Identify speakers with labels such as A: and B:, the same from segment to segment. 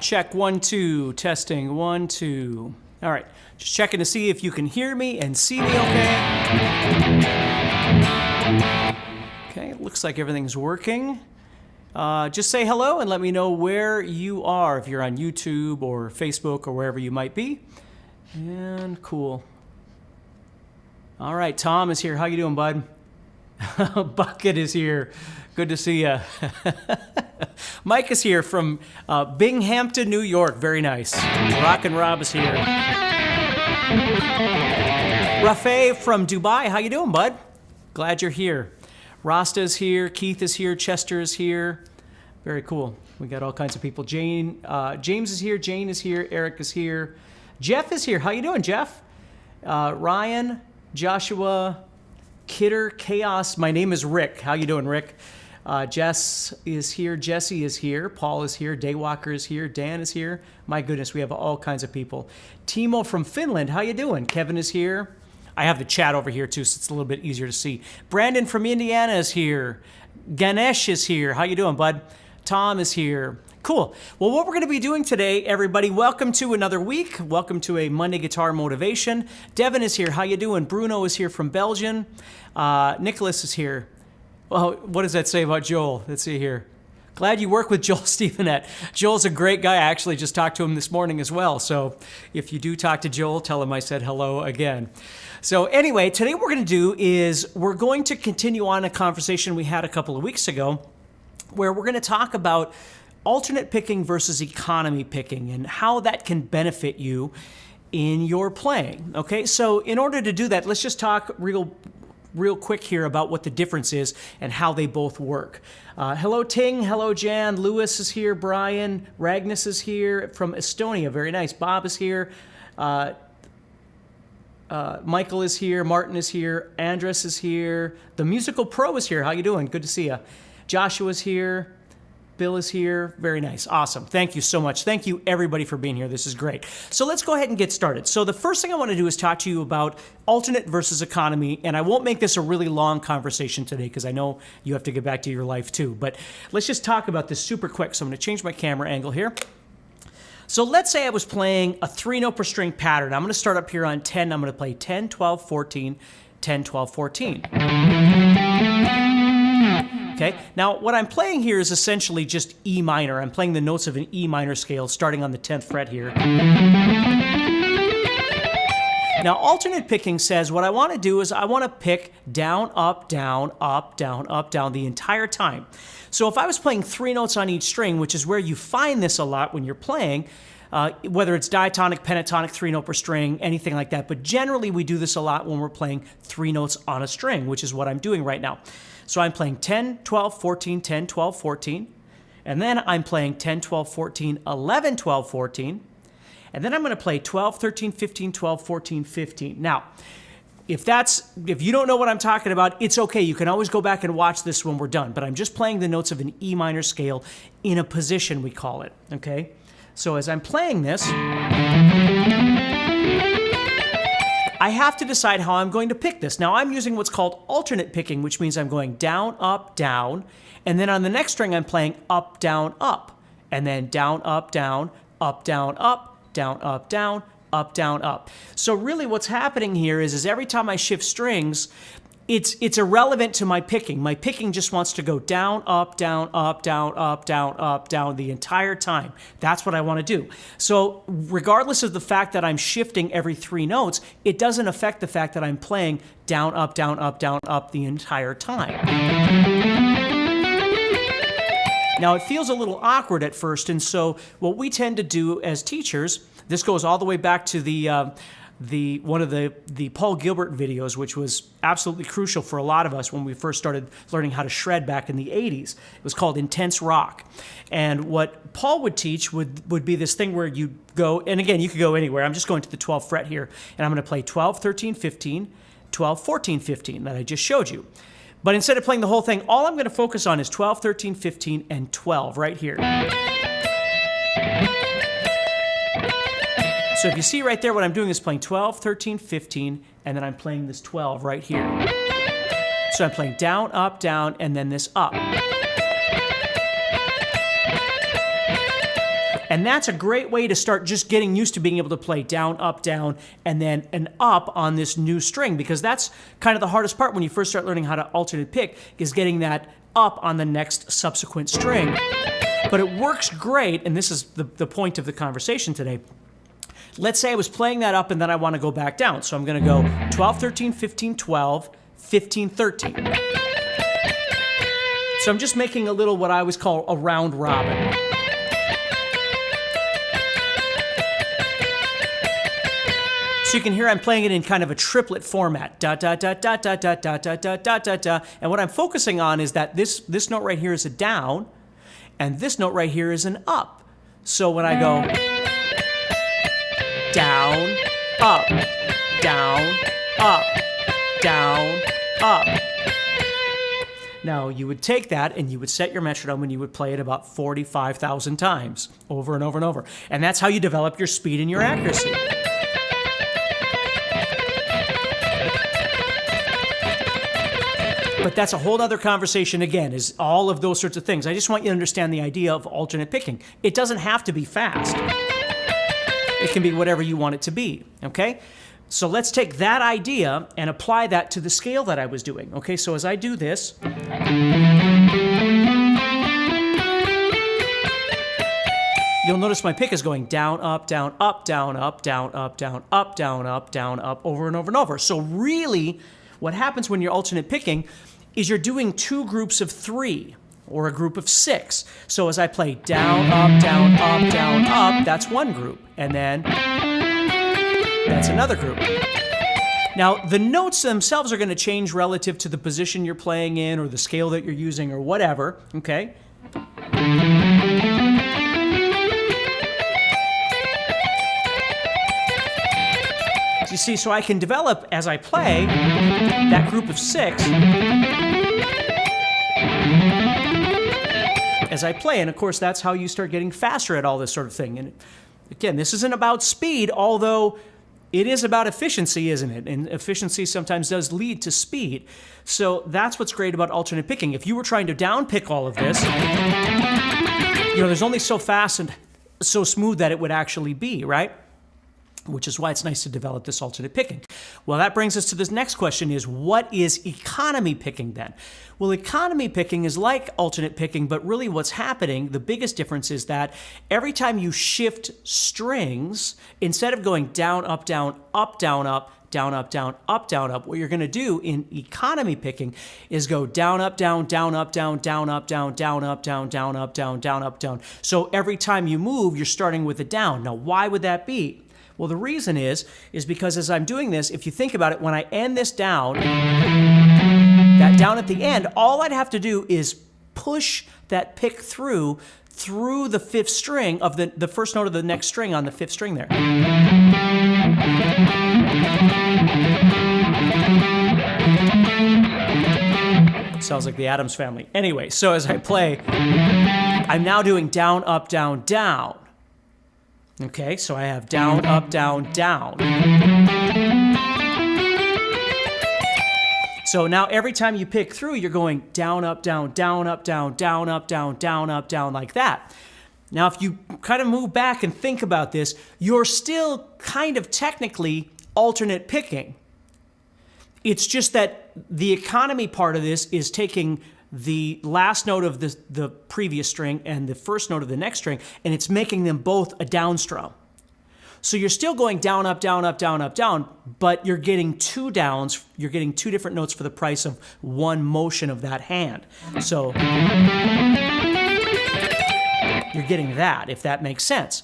A: check, 1, 2, testing, 1, 2. All right, just checking to see if you can hear me and see me okay. Okay, looks like everything's working. Just say hello and let me know where you are, if you're on YouTube or Facebook or wherever you might be. And cool. All right, Tom is here. How you doing, bud? Bucket is here. Good to see you. Mike is here from Binghamton, New York. Very nice. Rockin' Rob is here. Rafe from Dubai. How you doing, bud? Glad you're here. Rasta is here. Keith is here. Chester is here. Very cool. We got all kinds of people. James is here. Jane is here. Eric is here. Jeff is here. How you doing, Jeff? Ryan, Joshua, Kidder, Chaos. My name is Rick. How you doing, Rick? Jess is here. Jesse is here. Paul is here. Daywalker is here. Dan is here. My goodness, we have all kinds of people. Timo from Finland. How you doing? Kevin is here. I have the chat over here too, so it's a little bit easier to see. Brandon from Indiana is here. Ganesh is here. How you doing, bud? Tom is here. Cool. Well, what we're going to be doing today, everybody, welcome to another week. Welcome to a Monday Guitar Motivation. Devin is here. How you doing? Bruno is here from Belgium. Nicholas is here. Well, what does that say about Joel? Let's see here. Glad you work with Joel Stevenette. Joel's a great guy. I actually just talked to him this morning as well. So if you do talk to Joel, tell him I said hello again. So anyway, today what we're going to do is we're going to continue on a conversation we had a couple of weeks ago where we're going to talk about alternate picking versus economy picking and how that can benefit you in your playing. Okay, so in order to do that, let's just talk real quick here about what the difference is and how they both work. Hello, Ting. Hello, Jan. Lewis is here. Brian. Ragnus is here from Estonia. Very nice. Bob is here. Michael is here. Martin is here. Andres is here. The Musical Pro is here. How you doing? Good to see you. Joshua's here. Bill is here. Very nice. Awesome. Thank you so much. Thank you, everybody, for being here. This is great. So let's go ahead and get started. So the first thing I want to do is talk to you about alternate versus economy, and I won't make this a really long conversation today because I know you have to get back to your life too, but let's just talk about this super quick. So I'm going to change my camera angle here. So let's say I was playing a 3-note per string pattern. I'm going to start up here on 10. I'm going to play 10, 12, 14, 10, 12, 14. Okay, now what I'm playing here is essentially just E minor. I'm playing the notes of an E minor scale starting on the 10th fret here. Now alternate picking says what I want to do is I want to pick down, up, down, up, down, up, down the entire time. So if I was playing 3 notes on each string, which is where you find this a lot when you're playing, whether it's diatonic, pentatonic, 3-note per string, anything like that, but generally we do this a lot when we're playing 3 notes on a string, which is what I'm doing right now. So I'm playing 10, 12, 14, 10, 12, 14. And then I'm playing 10, 12, 14, 11, 12, 14. And then I'm going to play 12, 13, 15, 12, 14, 15. Now, if you don't know what I'm talking about, it's okay. You can always go back and watch this when we're done. But I'm just playing the notes of an E minor scale in a position, we call it. Okay? So as I'm playing this, I have to decide how I'm going to pick this. Now I'm using what's called alternate picking, which means I'm going down, up, down, and then on the next string I'm playing up, down, up, and then down, up, down, up, down, up, down, up, down, up, down, up. So really what's happening here is every time I shift strings, it's irrelevant to my picking. My picking just wants to go down, up, down, up, down, up, down, up, down the entire time. That's what I want to do. So regardless of the fact that I'm shifting every 3 notes, it doesn't affect the fact that I'm playing down, up, down, up, down, up the entire time. Now it feels a little awkward at first, and so what we tend to do as teachers, this goes all the way back to one of the Paul Gilbert videos, which was absolutely crucial for a lot of us when we first started learning how to shred back in the 80s. It was called Intense Rock. And what Paul would teach would be this thing where you go, and again, you could go anywhere. I'm just going to the 12th fret here, and I'm going to play 12, 13, 15, 12, 14, 15 that I just showed you. But instead of playing the whole thing, all I'm going to focus on is 12, 13, 15, and 12 right here. So if you see right there, what I'm doing is playing 12, 13, 15, and then I'm playing this 12 right here. So I'm playing down, and then this up. And that's a great way to start just getting used to being able to play down, and then an up on this new string, because that's kind of the hardest part when you first start learning how to alternate pick, is getting that up on the next subsequent string. But it works great, and this is the point of the conversation today. Let's say I was playing that up and then I want to go back down. So I'm going to go 12, 13, 15, 12, 15, 13. So I'm just making a little what I always call a round robin. So you can hear I'm playing it in kind of a triplet format. Da da da da da da da da da da da da. And what I'm focusing on is that this note right here is a down, and this note right here is an up. So when I go down, up, down, up, down, up. Now, you would take that and you would set your metronome and you would play it about 45,000 times over and over and over. And that's how you develop your speed and your accuracy. But that's a whole other conversation again, is all of those sorts of things. I just want you to understand the idea of alternate picking. It doesn't have to be fast. It can be whatever you want it to be, okay? So let's take that idea and apply that to the scale that I was doing, okay? So as I do this, you'll notice my pick is going down, up, down, up, down, up, down, up, down, up, down, up, down, up, over and over and over. So really, what happens when you're alternate picking is you're doing two groups of three or a group of six. So as I play down, up, down, up, down, up, that's one group. And then that's another group. Now, the notes themselves are going to change relative to the position you're playing in or the scale that you're using or whatever, okay? You see, so I can develop, as I play, that group of six as I play. And of course, that's how you start getting faster at all this sort of thing. And again, this isn't about speed, although it is about efficiency, isn't it? And efficiency sometimes does lead to speed. So that's what's great about alternate picking. If you were trying to down pick all of this, there's only so fast and so smooth that it would actually be, right? Which is why it's nice to develop this alternate picking. Well, that brings us to this next question is, what is economy picking then? Well, economy picking is like alternate picking, but really what's happening, the biggest difference is that every time you shift strings, instead of going down, up, down, up, down, up, down, up, down, up, down, up, what you're going to do in economy picking is go down, up, down, down, up, down, down, up, down, down, up, down, down, up, down, down, up, down. So every time you move, you're starting with a down. Now, why would that be? Well, the reason is because as I'm doing this, if you think about it, when I end this down, that down at the end, all I'd have to do is push that pick through the fifth string of the first note of the next string on the fifth string there. Sounds like the Addams Family. Anyway, so as I play, I'm now doing down, up, down, down. Okay, so I have down, up, down, down. So now every time you pick through, you're going down, up, down, down, up, down, down, up, down, down, up, down, like that. Now, if you kind of move back and think about this, you're still kind of technically alternate picking. It's just that the economy part of this is taking the last note of the previous string and the first note of the next string, and it's making them both a down strum. So you're still going down, up, down, up, down, up, down, but you're getting two downs. You're getting two different notes for the price of one motion of that hand. So you're getting that, if that makes sense.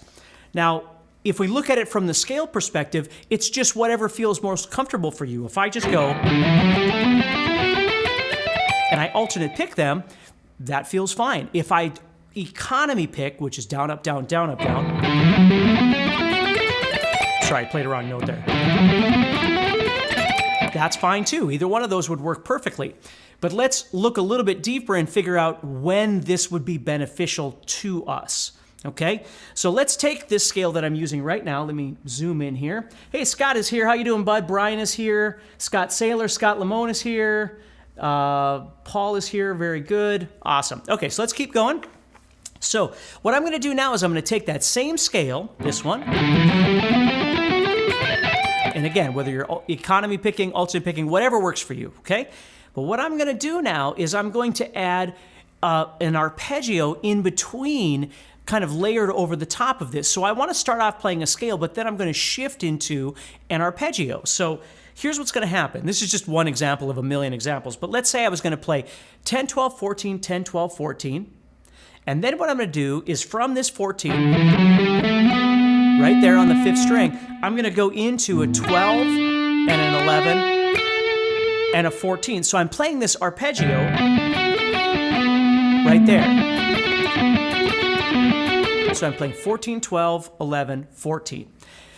A: Now, if we look at it from the scale perspective, it's just whatever feels most comfortable for you. If I just go and I alternate pick them, that feels fine. If I economy pick, which is down, up, down, down, up, down. Sorry, I played a wrong note there. That's fine too. Either one of those would work perfectly. But let's look a little bit deeper and figure out when this would be beneficial to us. Okay, so let's take this scale that I'm using right now. Let me zoom in here. Hey, Scott is here. How you doing, bud? Brian is here. Scott Saylor, Scott Lamone is here. Paul is here. Very good. Awesome. Okay, so let's keep going. So what I'm going to do now is I'm going to take that same scale, this one, and again, whether you're economy picking, alternate picking, whatever works for you, okay? But what I'm going to do now is I'm going to add an arpeggio in between, kind of layered over the top of this. So I want to start off playing a scale, but then I'm going to shift into an arpeggio. So here's what's going to happen. This is just one example of a million examples, but let's say I was going to play 10, 12, 14, 10, 12, 14. And then what I'm going to do is from this 14, right there on the 5th string, I'm going to go into a 12 and an 11 and a 14. So I'm playing this arpeggio right there. So I'm playing 14, 12, 11, 14.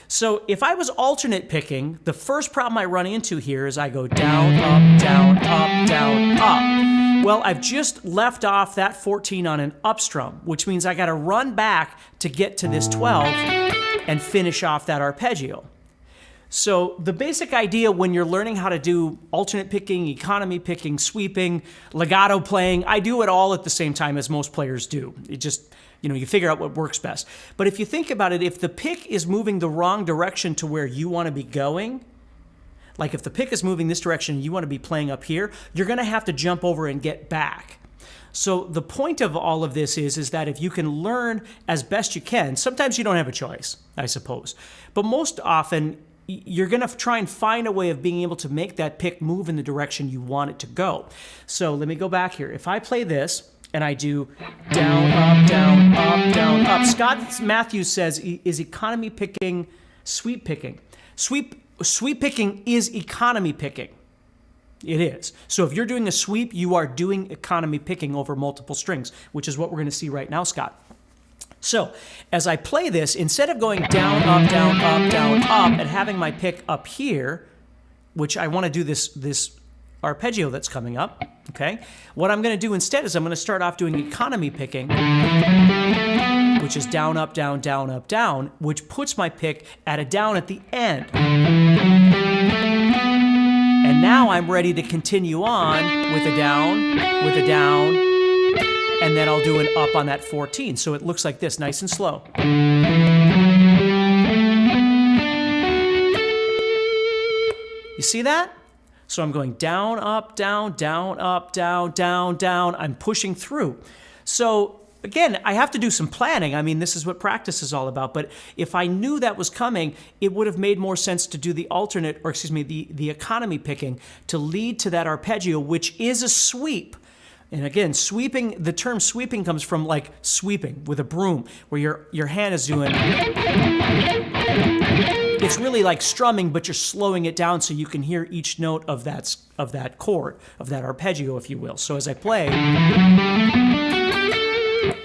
A: So if I was alternate picking, the first problem I run into here is I go down, up, down, up, down, up. Well, I've just left off that 14 on an up strum, which means I got to run back to get to this 12 and finish off that arpeggio. So the basic idea when you're learning how to do alternate picking, economy picking, sweeping, legato playing, I do it all at the same time as most players do. It just, you figure out what works best. But if you think about it, if the pick is moving the wrong direction to where you want to be going, like if the pick is moving this direction and you want to be playing up here, you're going to have to jump over and get back. So the point of all of this is that if you can learn as best you can, sometimes you don't have a choice, I suppose. But most often, you're going to try and find a way of being able to make that pick move in the direction you want it to go. So let me go back here. If I play this and I do down, up, down, up, down, up. Scott Matthews says, is economy picking sweep picking? Sweep picking is economy picking. It is. So if you're doing a sweep, you are doing economy picking over multiple strings, which is what we're going to see right now, Scott. So as I play this, instead of going down, up, down, up, down, up, and having my pick up here, which I want to do this arpeggio that's coming up, okay? What I'm going to do instead is I'm going to start off doing economy picking, which is down, up, down, down, up, down, which puts my pick at a down at the end. And now I'm ready to continue on with a down, and then I'll do an up on that 14. So it looks like this, nice and slow. You see that? So I'm going down, up, down, down, up, down, down, down. I'm pushing through. So again, I have to do some planning. I mean, this is what practice is all about. But if I knew that was coming, it would have made more sense to do the alternate, or excuse me, the economy picking to lead to that arpeggio, which is a sweep. And again, sweeping, the term sweeping comes from like sweeping with a broom, where your hand is doing, it's really like strumming, but you're slowing it down so you can hear each note of that chord, of that arpeggio, if you will. So as I play,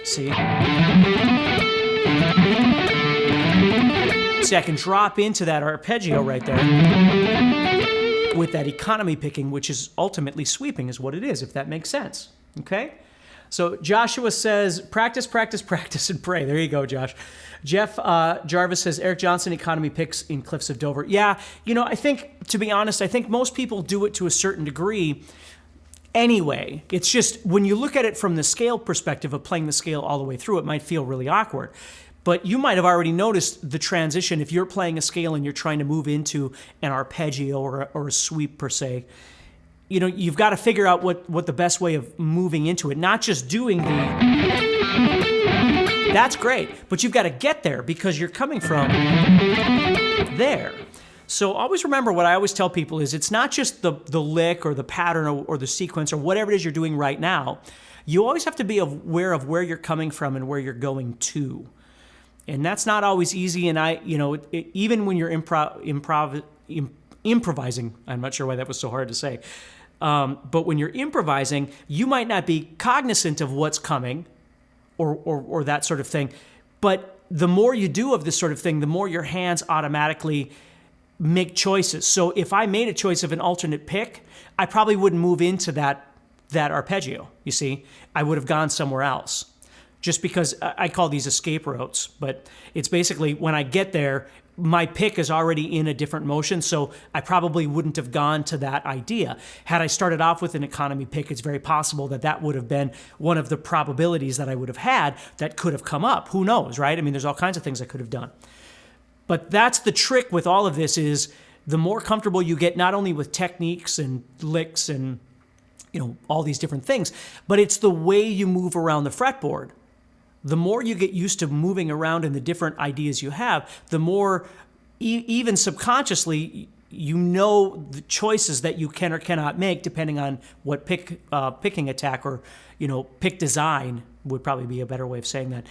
A: see, I can drop into that arpeggio right there with that economy picking, which is ultimately sweeping, is what it is, if that makes sense. Okay? So Joshua says, practice, practice, practice, and pray. There you go, Josh. Jeff Jarvis says, Eric Johnson economy picks in Cliffs of Dover. Yeah, I think, to be honest, I think most people do it to a certain degree anyway. It's just, when you look at it from the scale perspective of playing the scale all the way through, it might feel really awkward. But you might have already noticed the transition. If you're playing a scale and you're trying to move into an arpeggio or a sweep per se, you've got to figure out what the best way of moving into it, not just doing that's great, but you've got to get there because you're coming from there. So always remember, what I always tell people is, it's not just the lick or the pattern or the sequence or whatever it is you're doing right now. You always have to be aware of where you're coming from and where you're going to. And that's not always easy. And even when you're improvising, I'm not sure why that was so hard to say, but when you're improvising, you might not be cognizant of what's coming or that sort of thing. But the more you do of this sort of thing, the more your hands automatically make choices. So if I made a choice of an alternate pick, I probably wouldn't move into that arpeggio, you see. I would have gone somewhere else. Just because I call these escape routes, but it's basically when I get there, my pick is already in a different motion, so I probably wouldn't have gone to that idea. Had I started off with an economy pick, it's very possible that that would have been one of the probabilities that I would have had that could have come up. Who knows, right? I mean, there's all kinds of things I could have done. But that's the trick with all of this is the more comfortable you get, not only with techniques and licks and, all these different things, but it's the way you move around the fretboard. The more you get used to moving around in the different ideas you have, the more, even subconsciously, the choices that you can or cannot make depending on what picking attack or, pick design would probably be a better way of saying that,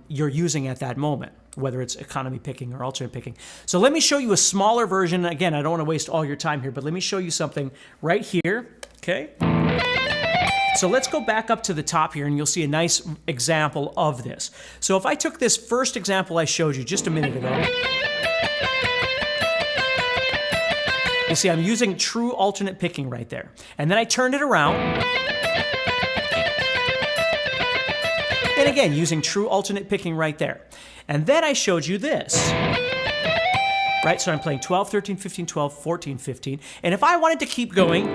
A: you're using at that moment, whether it's economy picking or alternate picking. So let me show you a smaller version. Again, I don't want to waste all your time here, but let me show you something right here, okay? So let's go back up to the top here and you'll see a nice example of this. So if I took this first example I showed you just a minute ago, you see I'm using true alternate picking right there. And then I turned it around. And again, using true alternate picking right there. And then I showed you this. Right, so I'm playing 12, 13, 15, 12, 14, 15. And if I wanted to keep going,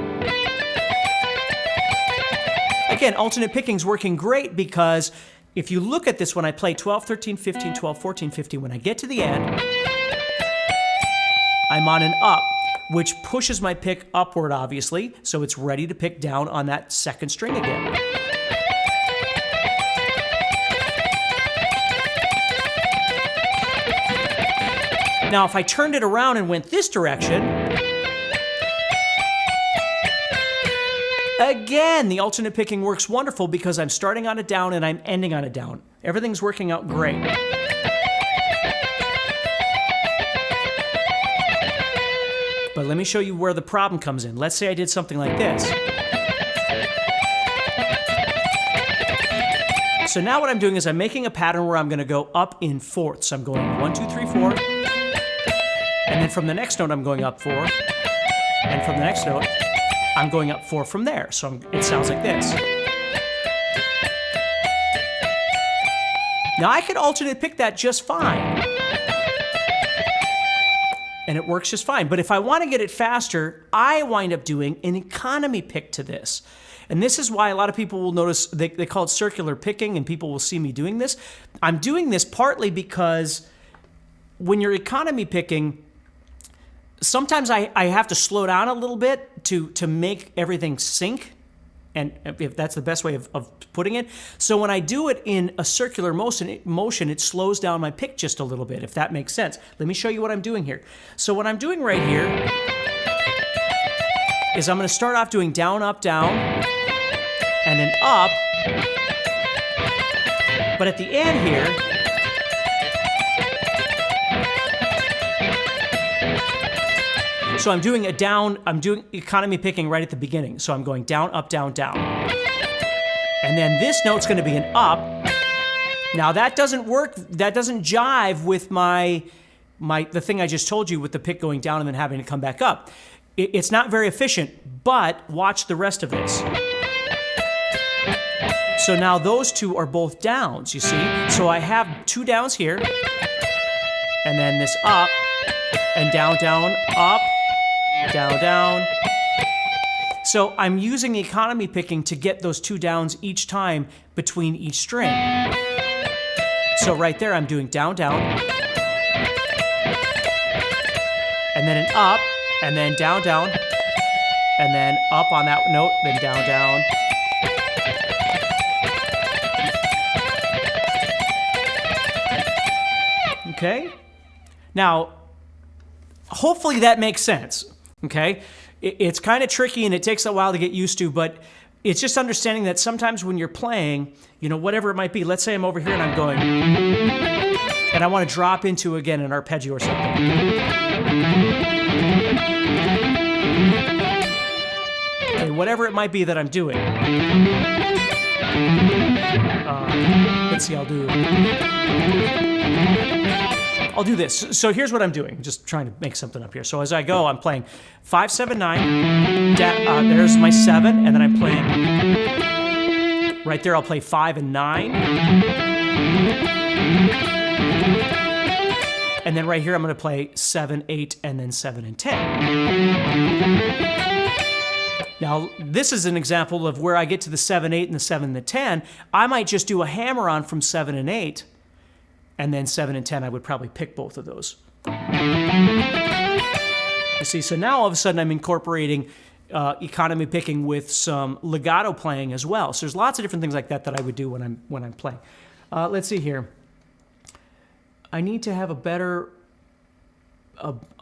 A: again, alternate picking's working great because if you look at this, when I play 12, 13, 15, 12, 14, 15, when I get to the end, I'm on an up, which pushes my pick upward, obviously, so it's ready to pick down on that second string again. Now, if I turned it around and went this direction, again, the alternate picking works wonderful because I'm starting on a down and I'm ending on a down. Everything's working out great. But let me show you where the problem comes in. Let's say I did something like this. So now what I'm doing is I'm making a pattern where I'm going to go up in fourths. I'm going 1, 2, 3, 4. And then from the next note, I'm going up 4. And from the next note, I'm going up 4 from there. So it sounds like this. Now I could alternate pick that just fine. And it works just fine. But if I want to get it faster, I wind up doing an economy pick to this. And this is why a lot of people will notice, they call it circular picking, and people will see me doing this. I'm doing this partly because when you're economy picking, sometimes I have to slow down a little bit to make everything sync, and if that's the best way of putting it. So when I do it in a circular motion, it slows down my pick just a little bit, if that makes sense. Let me show you what I'm doing here. So what I'm doing right here is I'm going to start off doing down, up, down, and then up. But at the end here, so I'm doing a down, I'm doing economy picking right at the beginning. So I'm going down, up, down, down. And then this note's going to be an up. Now that doesn't work, that doesn't jive with the thing I just told you with the pick going down and then having to come back up. It's not very efficient, but watch the rest of this. So now those two are both downs, you see? So I have two downs here, and then this up, and down, down, up, down, down. So I'm using the economy picking to get those two downs each time between each string. So right there I'm doing down, down, and then an up, and then down, down, and then up on that note, then down, down. Okay? Now, hopefully that makes sense, okay? It's kind of tricky and it takes a while to get used to, but it's just understanding that sometimes when you're playing, whatever it might be, let's say I'm over here and I'm going, and I want to drop into, again, an arpeggio or something. Okay, whatever it might be that I'm doing. Let's see, I'll do this. So here's what I'm doing. Just trying to make something up here. So as I go, I'm playing 5, 7, 9. There's my 7, and then I'm playing right there. I'll play 5 and 9, And then right here, I'm going to play 7, 8, and then 7 and 10. Now, this is an example of where I get to the 7, 8, and the 7 and the 10. I might just do a hammer-on from 7 and 8, and then 7 and 10, I would probably pick both of those. You see, so now all of a sudden I'm incorporating economy picking with some legato playing as well. So there's lots of different things like that that I would do when I'm playing. Let's see here. I need to have a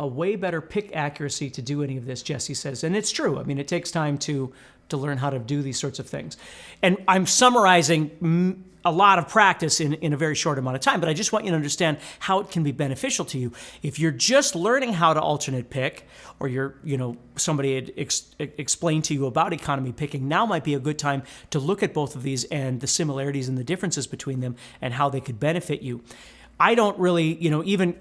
A: way better pick accuracy to do any of this, Jesse says. And it's true. I mean, it takes time to learn how to do these sorts of things. And I'm summarizing a lot of practice in a very short amount of time, but I just want you to understand how it can be beneficial to you. If you're just learning how to alternate pick, or somebody had explained to you about economy picking, now might be a good time to look at both of these and the similarities and the differences between them and how they could benefit you. I don't really, even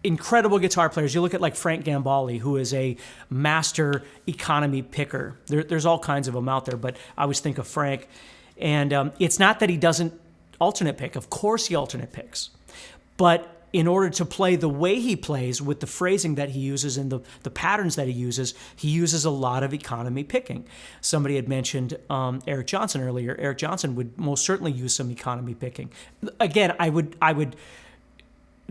A: incredible guitar players, you look at like Frank Gambale, who is a master economy picker. There's all kinds of them out there, but I always think of Frank. And it's not that he doesn't alternate pick. Of course he alternate picks. But in order to play the way he plays with the phrasing that he uses and the patterns that he uses a lot of economy picking. Somebody had mentioned Eric Johnson earlier. Eric Johnson would most certainly use some economy picking. Again, I would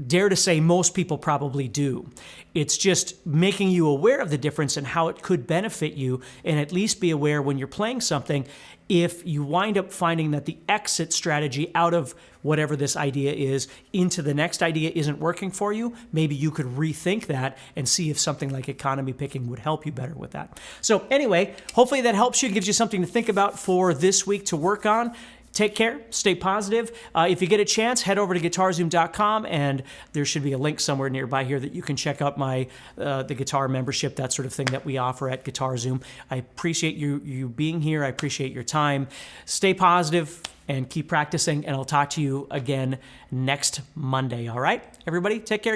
A: dare to say most people probably do. It's just making you aware of the difference and how it could benefit you, and at least be aware when you're playing something, if you wind up finding that the exit strategy out of whatever this idea is into the next idea isn't working for you, maybe you could rethink that and see if something like economy picking would help you better with that. So anyway, hopefully that helps you, gives you something to think about for this week to work on. Take care, stay positive. If you get a chance, head over to guitarzoom.com, and there should be a link somewhere nearby here that you can check out the guitar membership, that sort of thing that we offer at Guitar Zoom. I appreciate you being here. I appreciate your time. Stay positive and keep practicing, and I'll talk to you again next Monday, all right? Everybody, take care.